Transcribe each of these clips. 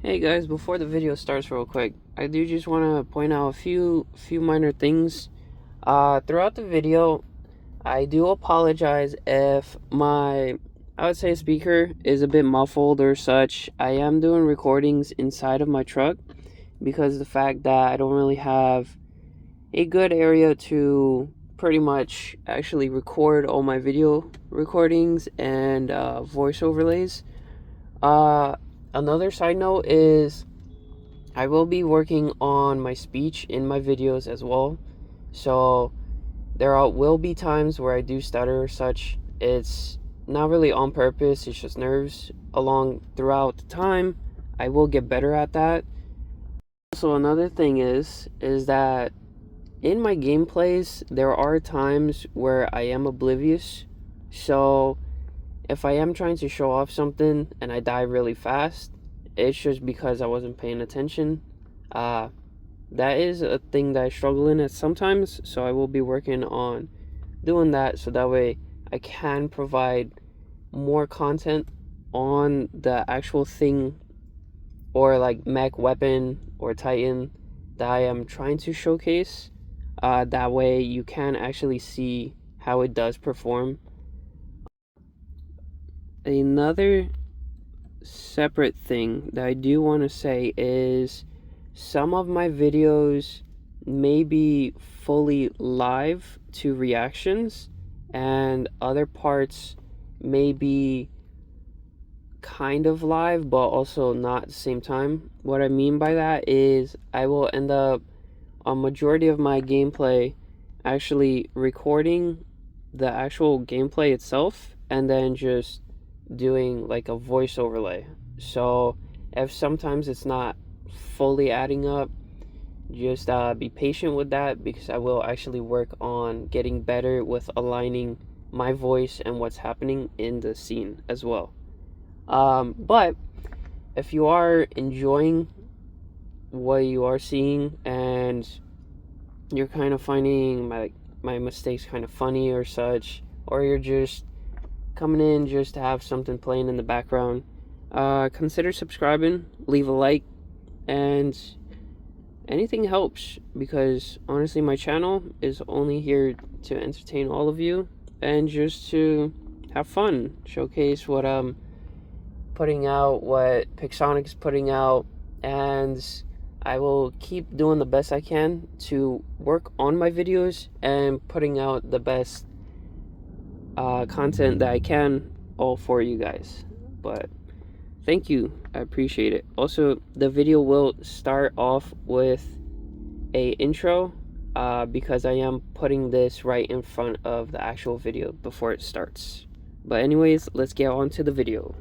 Hey guys, before the video starts real quick, I do just want to point out a few minor things. Throughout the video, I do apologize if I would say speaker is a bit muffled or such. I am doing recordings inside of my truck because of the fact that I don't really have a good area to pretty much actually record all my video recordings and voice overlays. Uh, Another side note is I will be working on my speech in my videos as well. So will be times where I do stutter or such. It's not really on purpose, it's just nerves. Along throughout the time, I will get better at that. Also, another thing is that in my gameplays, there are times where I am oblivious. So if I am trying to show off something and I die really fast, it's just because I wasn't paying attention. That is a thing that I struggle in at sometimes, so I will be working on doing that so that way I can provide more content on the actual thing or like mech weapon or titan that I am trying to showcase. That way you can actually see how it does perform. Another separate thing that I do want to say is some of my videos may be fully live to reactions and other parts may be kind of live but also not at the same time. What I mean by that is I will end up a majority of my gameplay actually recording the actual gameplay itself and then just doing like a voice overlay. So if sometimes it's not fully adding up, just be patient with that because I will actually work on getting better with aligning my voice and what's happening in the scene as well. But if you are enjoying what you are seeing and you're kind of finding my mistakes kind of funny or such, or you're just coming in just to have something playing in the background, consider subscribing, leave a like, and anything helps because honestly my channel is only here to entertain all of you and just to have fun, showcase what I'm putting out, what Pixonic is putting out, and I will keep doing the best I can to work on my videos and putting out the best content that I can all for you guys. But thank you, I appreciate it. Also, the video will start off with a intro because I am putting this right in front of the actual video before it starts. But anyways, let's get on to the video.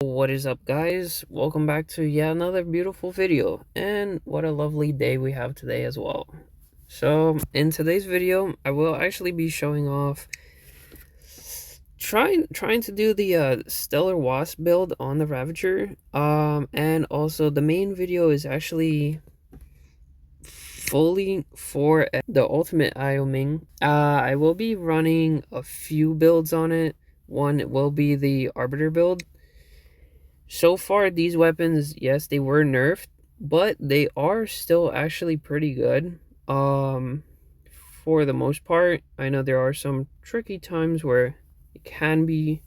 What is up, guys? Welcome back to yet another beautiful video, and what a lovely day we have today as well. So in today's video I will actually be showing off trying to do the stellar wasp build on the ravager, and also the main video is actually fully for the ultimate Ao Ming. I will be running a few builds on it. One will be the arbiter build. So far these weapons, yes, they were nerfed, but they are still actually pretty good. For the most part, I know there are some tricky times where it can be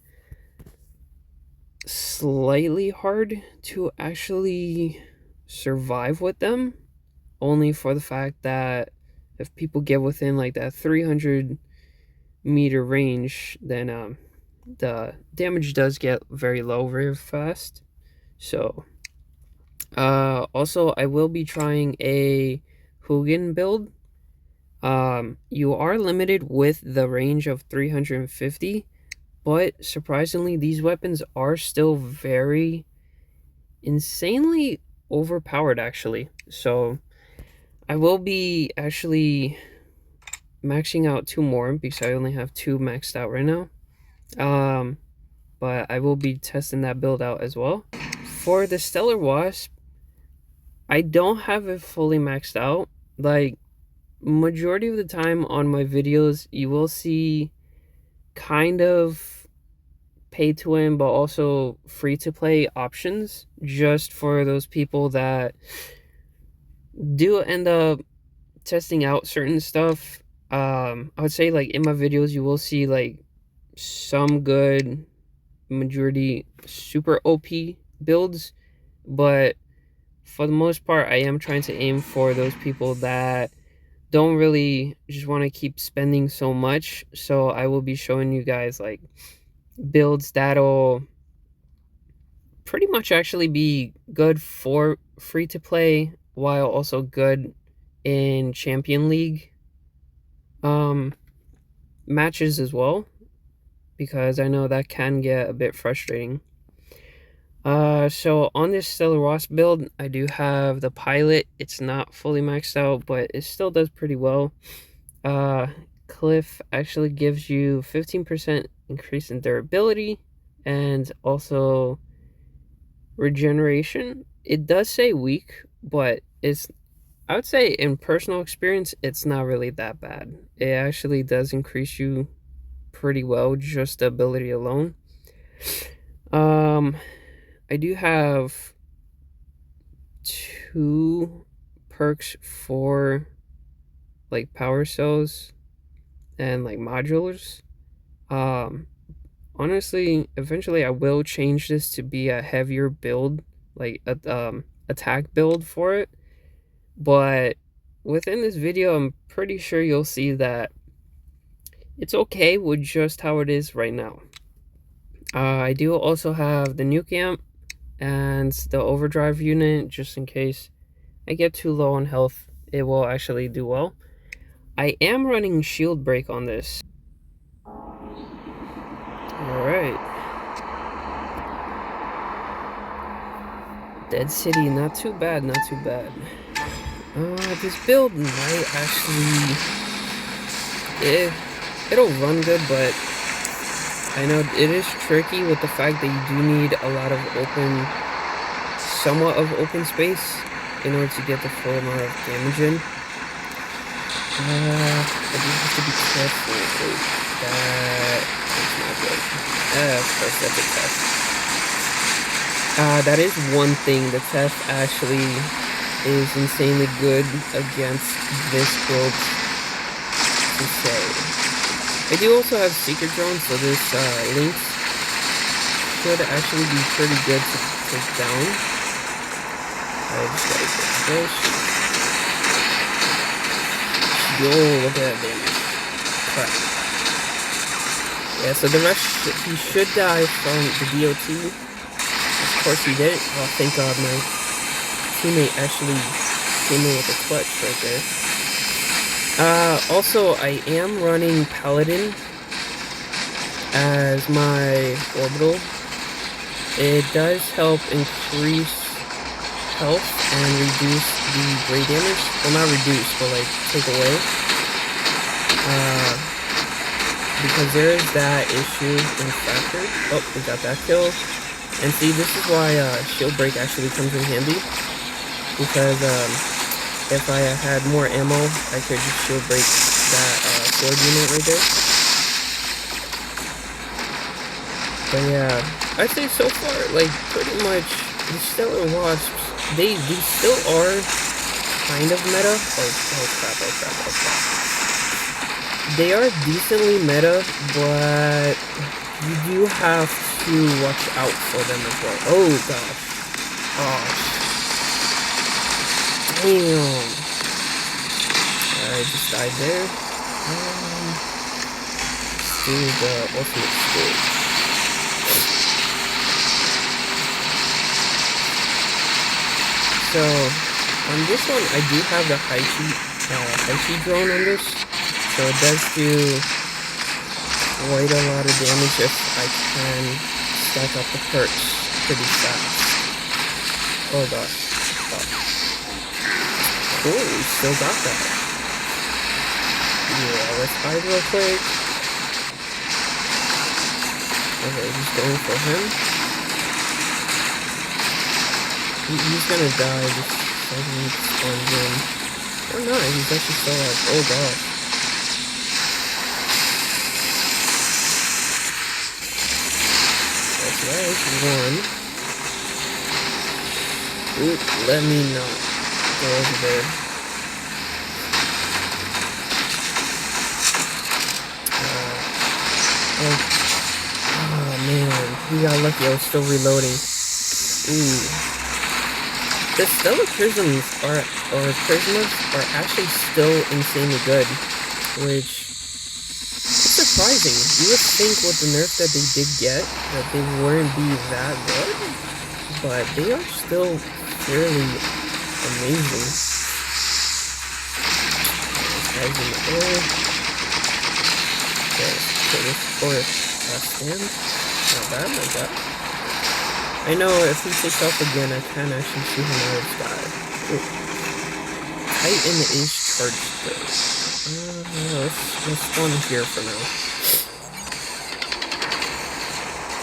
slightly hard to actually survive with them, only for the fact that if people get within like that 300-meter range, then the damage does get very low very fast. So also I will be trying a Hugin build. You are limited with the range of 350, but surprisingly these weapons are still very insanely overpowered actually. So I will be actually maxing out 2 more because I only have 2 maxed out right now. But I will be testing that build out as well. For the stellar wasp, I don't have it fully maxed out. Like, majority of the time on my videos you will see kind of pay to win, but also free to play options just for those people that do end up testing out certain stuff. I would say, like, in my videos, you will see like some good, majority super OP builds, but for the most part, I am trying to aim for those people that don't really just want to keep spending so much. So I will be showing you guys like builds that'll pretty much actually be good for free to play while also good in Champion League matches as well, because I know that can get a bit frustrating. So on this Stellar Wasp build, I do have the pilot. It's not fully maxed out, but it still does pretty well. Cliff actually gives you 15% increase in durability and also regeneration. It does say weak, but I would say in personal experience, it's not really that bad. It actually does increase you pretty well, just the ability alone. I do have 2 perks for like power cells and like modulars. Honestly, eventually I will change this to be a heavier build, like a attack build for it. But within this video, I'm pretty sure you'll see that it's okay with just how it is right now. I do also have the nuke amp and the overdrive unit, just in case I get too low on health, it will actually do well. I am running shield break on this. Alright. Dead City, not too bad, not too bad. This build might actually... It'll run good, but I know it is tricky with the fact that you do need a lot of somewhat of open space in order to get the full amount of damage in. I do have to be careful. Wait, that's not good. Of course, that's a test. That is one thing. The test actually is insanely good against this build, to say. I do also have secret drones, so this Lynx should actually be pretty good to take down. I just gotta get this. Yo, look at that damage. Crap. Yeah, so the rest, he should die from the DOT. Of course he did. Oh, thank God, my teammate actually came in with a clutch right there. Also, I am running Paladin as my orbital. It does help increase health and reduce the gray damage. Well, not reduce, but like take away. Because there is that issue in Factor. Oh, we got that kill. And see, this is why shield break actually comes in handy. Because if I had more ammo, I could just shield break that sword unit right there. But yeah, I'd say so far, like, pretty much the Stellar Wasps, they still are kind of meta. Oh crap. They are decently meta, but you do have to watch out for them as well. Oh gosh. Oh. Damn. I just died there. Let's do the ultimate stage. So, on this one, I do have the high drone on this. So it does do quite a lot of damage if I can stack up the perks pretty fast. Oh gosh. Cool, we still got that. Yeah, let's hide real quick. Okay, he's going for him. He's gonna die just second he spawns in. Or not, he's actually still alive. Oh gosh. There's one. Ooh, let me not go over there. Oh man, we got lucky. I was still reloading. Ooh. The Stellar Prisms are actually still insanely good, which is surprising. You would think with the nerf that they did get that they wouldn't be that good, but they are still fairly amazing. This guy's in the air. Okay, so this or stand. Not bad, not bad. I know if he takes off again, I can actually see him out of the sky. Titan is charged though. Let's spawn here for now.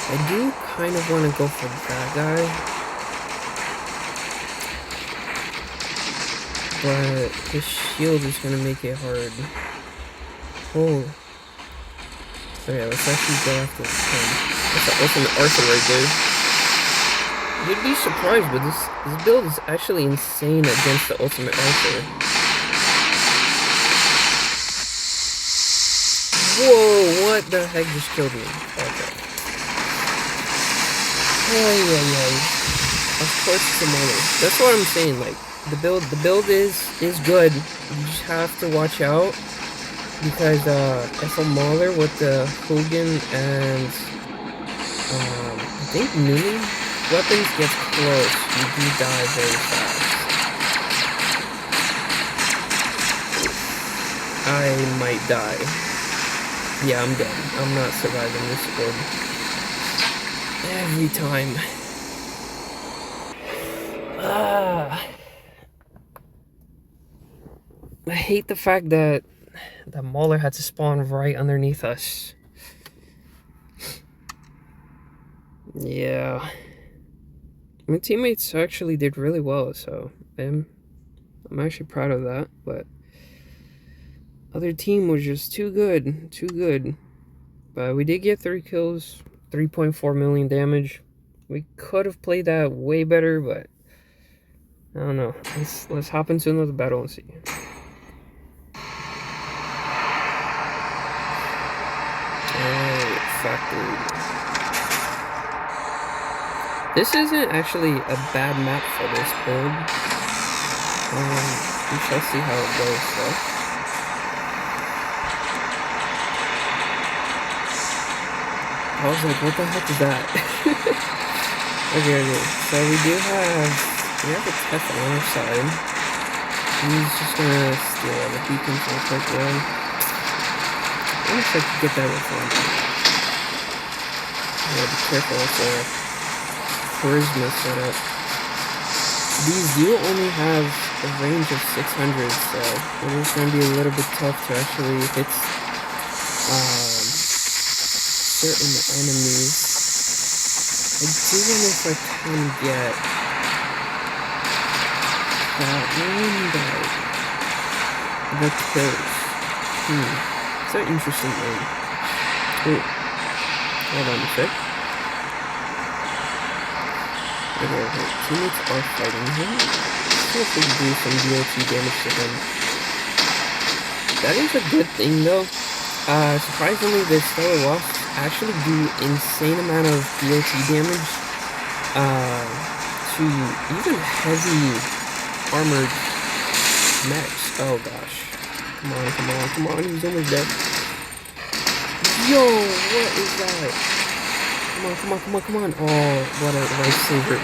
I do kind of want to go for that guy, but his shield is going to make it hard. Oh. Okay, let's actually go after him. That's an ultimate Arthur right there. You'd be surprised, but this build is actually insane against the ultimate Arthur. Whoa, what the heck just killed me? Okay. Of course it's a molar. That's what I'm saying, like, the build is good. You just have to watch out, because if a mauler with the Hogan and I think Newman weapons gets close, you do die very fast. I might die. Yeah, I'm dead. I'm not surviving this build. Every time. I hate the fact that the mauler had to spawn right underneath us. Yeah. My teammates actually did really well, so I'm actually proud of that, but other team was just too good. But we did get 3 kills, 3.4 million damage. We could have played that way better, but I don't know. Let's hop into another battle and see. Alright, factory. This isn't actually a bad map for this build. We shall see how it goes though. I was like, what the heck is that? Okay. So we have a Tef on our side. He's just gonna steal all the beacons real quick though. I wish I could get that with him. Yeah, be careful with the charisma setup. These do only have a range of 600, so it is going to be a little bit tough to actually hit certain enemies. I do wonder if I can get that one guy that kills. It's an interesting thing. Ooh. Hold on a sec. Okay, teammates are fighting him. Let's see if we can do some DLT damage to him. That is a good thing though. Surprisingly, the Stellar Wasps actually do insane amount of DLT damage to even heavy armored mechs. Oh gosh. Come on, he's almost dead. Yo, what is that? Come on. Oh, what a lifesaver.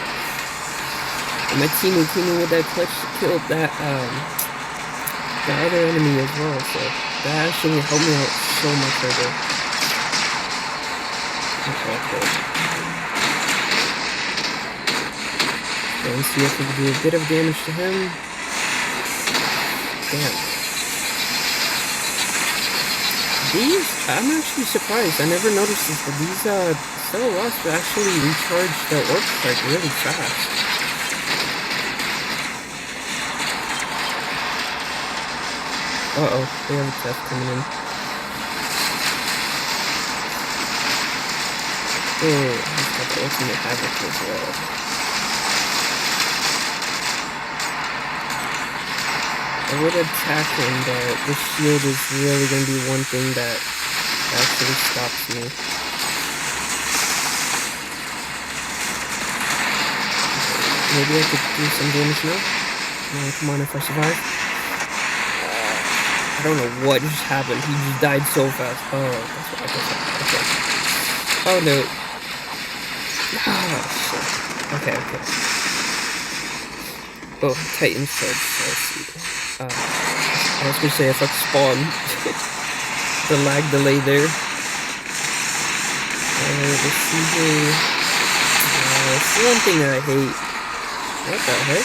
And my teammate came in with that clutch to kill that, the other enemy as well, so that actually helped me out so much further. Okay. Let's see if we can do a bit of damage to him. Damn. These, I'm actually surprised. I never noticed this, but these, Stellar Wasps actually recharge the orb strike really fast. Uh-oh, they have a Tef coming in. Oh, he's got the ultimate havoc as well. I would attack him, but the shield is really going to be one thing that actually stops me. Maybe I could do some damage now. Come on, if I survive. I don't know what just happened. He just died so fast. Oh, that's what I guess. Okay. Oh no. Oh shit. Okay. Oh, Titan Surge. Let's see. I was gonna say if I spawn. The lag delay there. Let's see here. It's one thing that I hate. What the heck?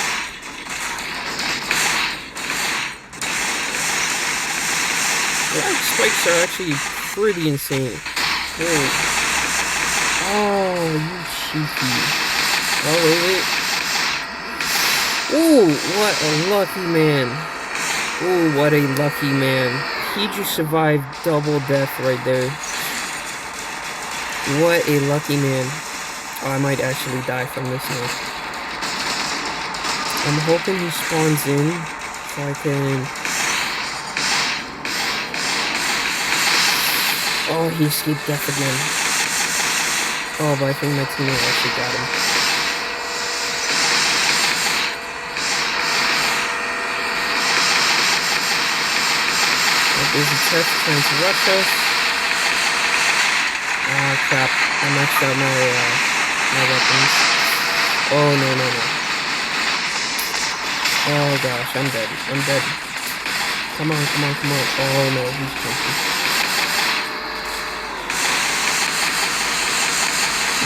Lag spikes are actually pretty insane. Whoa. Oh, you cheeky. Oh, wait. Ooh, what a lucky man. Ooh, what a lucky man. He just survived double death right there. What a lucky man. Oh, I might actually die from this now. I'm hoping he spawns in so I can... Oh, he escaped death again. Oh, but I think my teammate actually got him. There's a test trying to rush us. Ah, crap. I maxed out my weapons. Oh, no. Oh, gosh. I'm dead. Come on. Oh, no. He's jumping.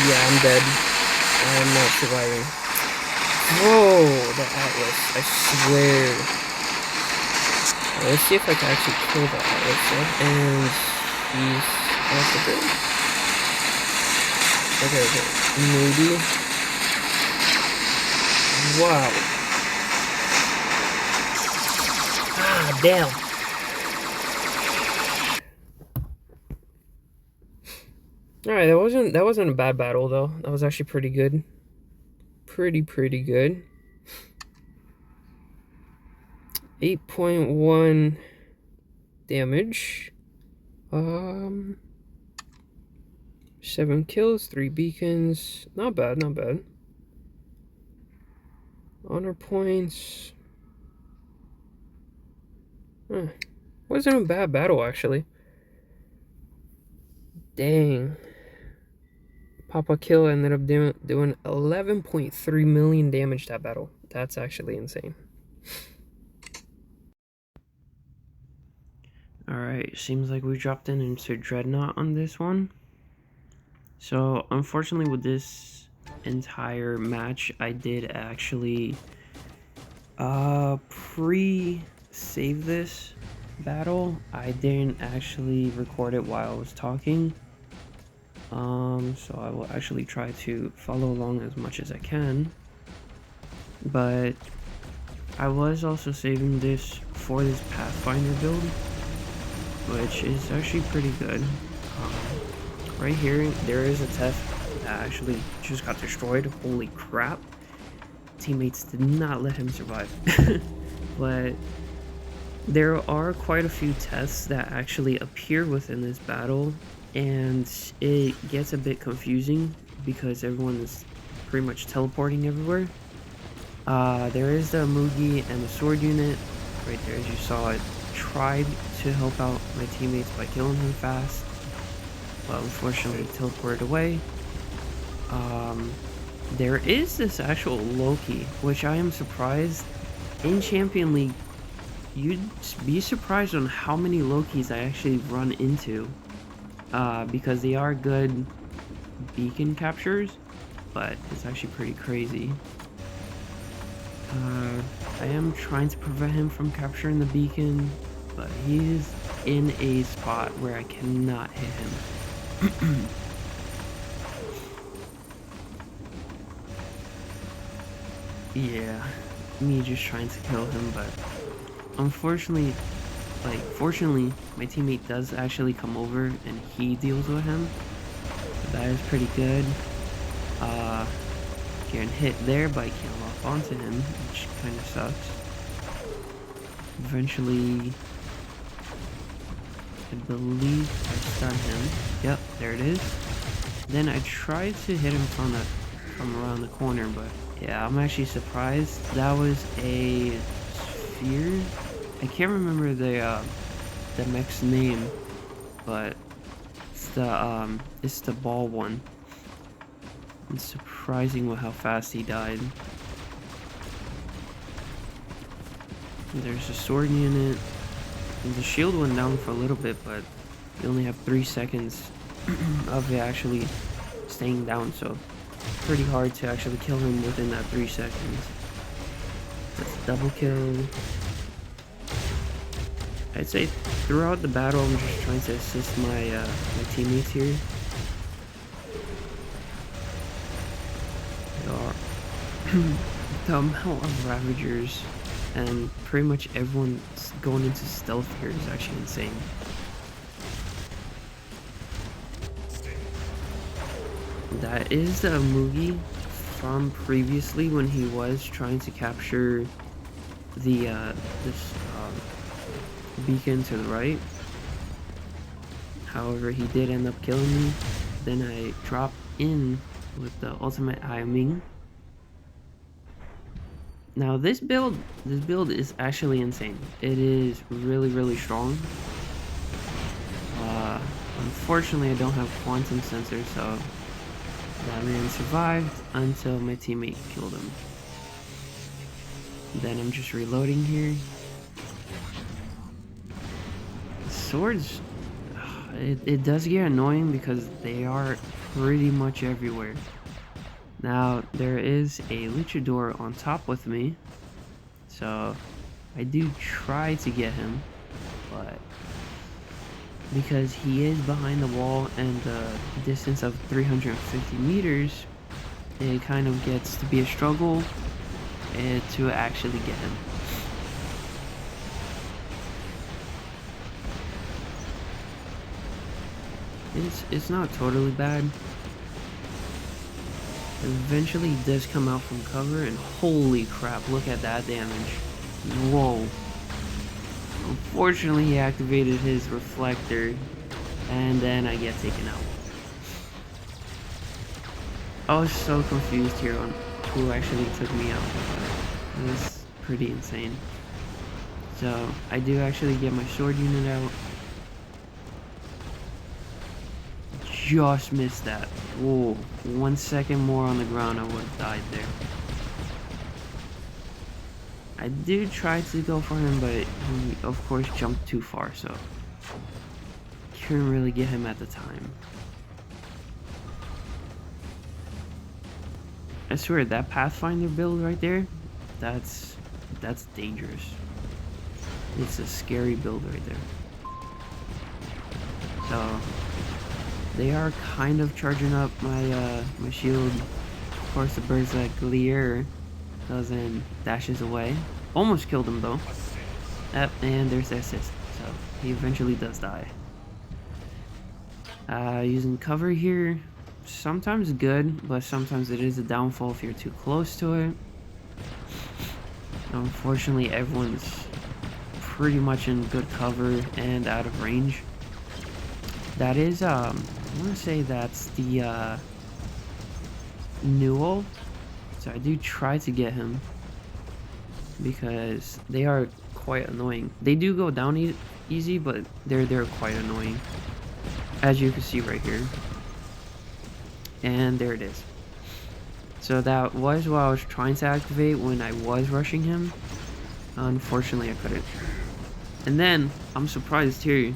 Yeah, I'm dead. I am not surviving. Whoa, the Atlas. I swear. Let's see if I can actually kill the Atlas, and he's also good. Okay, maybe. Wow. Ah, damn. Alright, that wasn't a bad battle though. That was actually pretty good. Pretty good. 8.1 damage. 7 kills, 3 beacons. Not bad. Honor points. Wasn't a bad battle actually. Dang. Papa Kill ended up doing 11.3 million damage that battle. That's actually insane. Alright, seems like we dropped into Dreadnought on this one. So, unfortunately with this entire match, I did actually pre-save this battle. I didn't actually record it while I was talking. So I will actually try to follow along as much as I can. But I was also saving this for this Pathfinder build, which is actually pretty good. Right here, there is a test that actually just got destroyed. Holy crap. Teammates did not let him survive. But there are quite a few tests that actually appear within this battle, and it gets a bit confusing because everyone is pretty much teleporting everywhere. There is the Mugi and the sword unit right there, as you saw. It tried to help out my teammates by killing him fast, but unfortunately teleported away. There is this actual Loki, which I am surprised. In Champion League, you'd be surprised on how many Lokis I actually run into, because they are good beacon captures, but it's actually pretty crazy. I am trying to prevent him from capturing the beacon, but he is in a spot where I cannot hit him. Yeah, me just trying to kill him, but unfortunately, fortunately, my teammate does actually come over and he deals with him. So that is pretty good. getting hit there, but I can't lock onto him, which kind of sucks. Eventually, I believe I stunned him. Yep, there it is. Then I tried to hit him from around the corner, but yeah, I'm actually surprised. That was a sphere. I can't remember the mech's name, but it's the ball one. It's surprising with how fast he died. There's a sword unit. And the shield went down for a little bit, but you only have 3 seconds of it actually staying down, so pretty hard to actually kill him within that 3 seconds. That's a double kill. I'd say throughout the battle, I'm just trying to assist my my teammates here. The amount of ravagers and pretty much everyone going into stealth here is actually insane. That is the Mugi from previously when he was trying to capture the this beacon to the right. However, he did end up killing me. Then I dropped in with the ultimate UE Ao Ming. Now this build is actually insane. It is really strong. Unfortunately, I don't have quantum sensor, so that man survived until my teammate killed him. Then I'm just reloading here. Swords, it does get annoying because they are pretty much everywhere. Now, there is a luchador on top with me, so I do try to get him, but because he is behind the wall and the distance of 350 meters, it kind of gets to be a struggle to actually get him. It's not totally bad. Eventually he does come out from cover, and holy crap, look at that damage. Whoa. Unfortunately, he activated his reflector, and then I get taken out. I was so confused here on who actually took me out. It was pretty insane. So, I do actually get my sword unit out. Just missed that. Whoa, 1 second more on the ground, I would have died there. I did try to go for him, but he of course jumped too far, so couldn't really get him at the time. I swear, that Pathfinder build right there, that's dangerous. It's a scary build right there. So they are kind of charging up my my shield. Of course, the bird's like Glier goes and dashes away. Almost killed him though. Yep, and there's the assist. So he eventually does die. Using cover here, sometimes good, but sometimes it is a downfall if you're too close to it. Unfortunately, everyone's pretty much in good cover and out of range. That is, I want to say that's the Newell. So I do try to get him because they are quite annoying. They do go down easy, but they're quite annoying, as you can see right here. And there it is. So that was what I was trying to activate when I was rushing him. Unfortunately, I couldn't. And then I'm surprised here.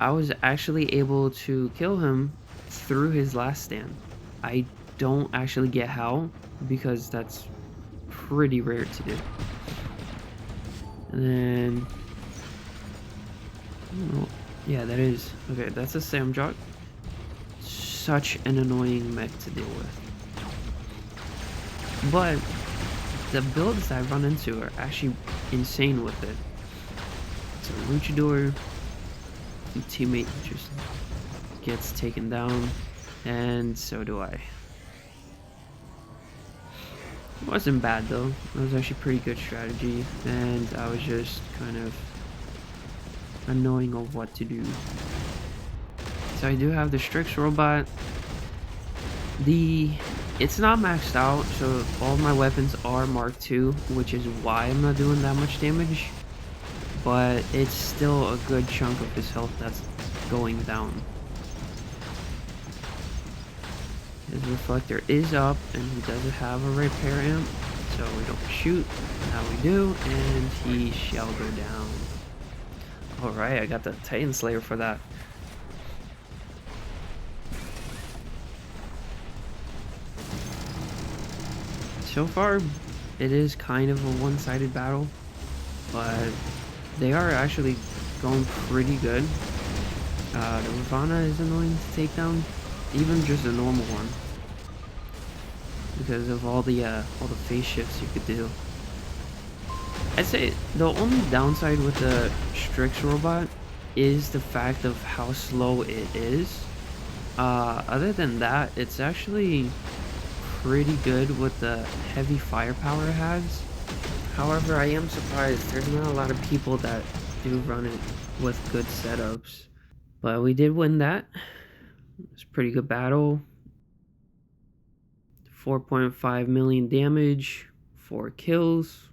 I was actually able to kill him through his last stand. I don't actually get how, because that's pretty rare to do. And then, oh, yeah, that is okay. That's a Samjot. Such an annoying mech to deal with. But the builds I run into are actually insane with it. It's a luchador. The teammate just gets taken down, and so do I. Wasn't bad though. It was actually pretty good strategy, and I was just kind of annoying of what to do. So I do have the Strix robot. It's not maxed out, so all my weapons are Mark II, which is why I'm not doing that much damage. But it's still a good chunk of his health that's going down. His reflector is up, and he doesn't have a repair amp, so we don't shoot. Now we do, and he shall go down. Alright, I got the Titan Slayer for that. So far, it is kind of a one-sided battle, but they are actually going pretty good. The Ravana is annoying to take down, even just a normal one, because of all the phase shifts you could do. I'd say the only downside with the Strix robot is the fact of how slow it is. Other than that, it's actually pretty good with the heavy firepower it has. However, I am surprised there's not a lot of people that do run it with good setups. But we did win that. It's a pretty good battle. 4.5 million damage, 4 kills.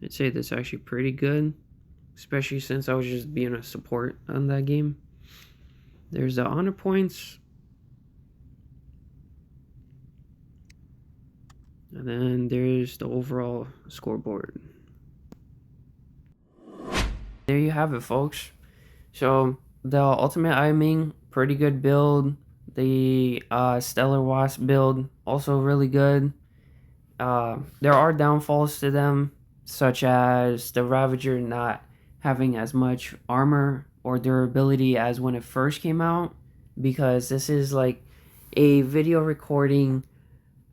I'd say that's actually pretty good, especially since I was just being a support on that game. There's the honor points. And then there's the overall scoreboard. There you have it, folks. So the Ultimate Ao Ming, pretty good build. The Stellar Wasp build, also really good. There are downfalls to them, such as the Ravager not having as much armor or durability as when it first came out, because this is like a video recording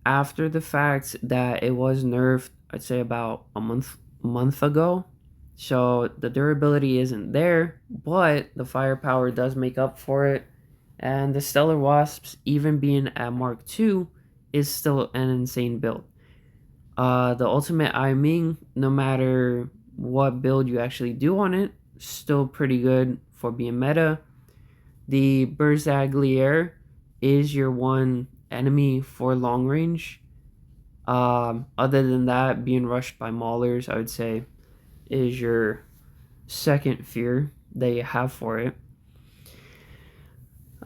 after the fact that it was nerfed, I'd say about a month ago. So the durability isn't there, but the firepower does make up for it. And the Stellar Wasps, even being at Mark II, is still an insane build. The Ultimate Ao Ming, no matter what build you actually do on it, still pretty good for being meta. The Bersaglier is your one enemy for long range. Other than that, being rushed by maulers, I would say, is your second fear that you have for it.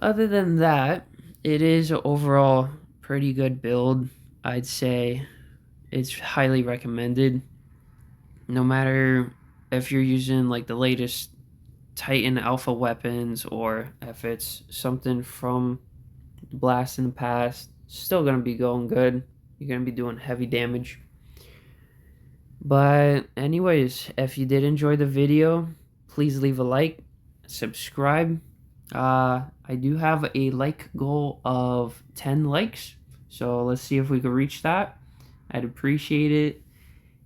Other than that, it is overall pretty good build. I'd say it's highly recommended. No matter if you're using like the latest Titan Alpha weapons or if it's something from Blast in the past, still gonna be going good. You're gonna be doing heavy damage. But anyways, if you did enjoy the video, please leave a like, subscribe. I do have a like goal of 10 likes, so let's see if we can reach that. I'd appreciate it.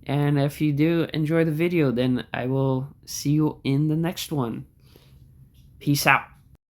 And if you do enjoy the video, then I will see you in the next one. Peace out.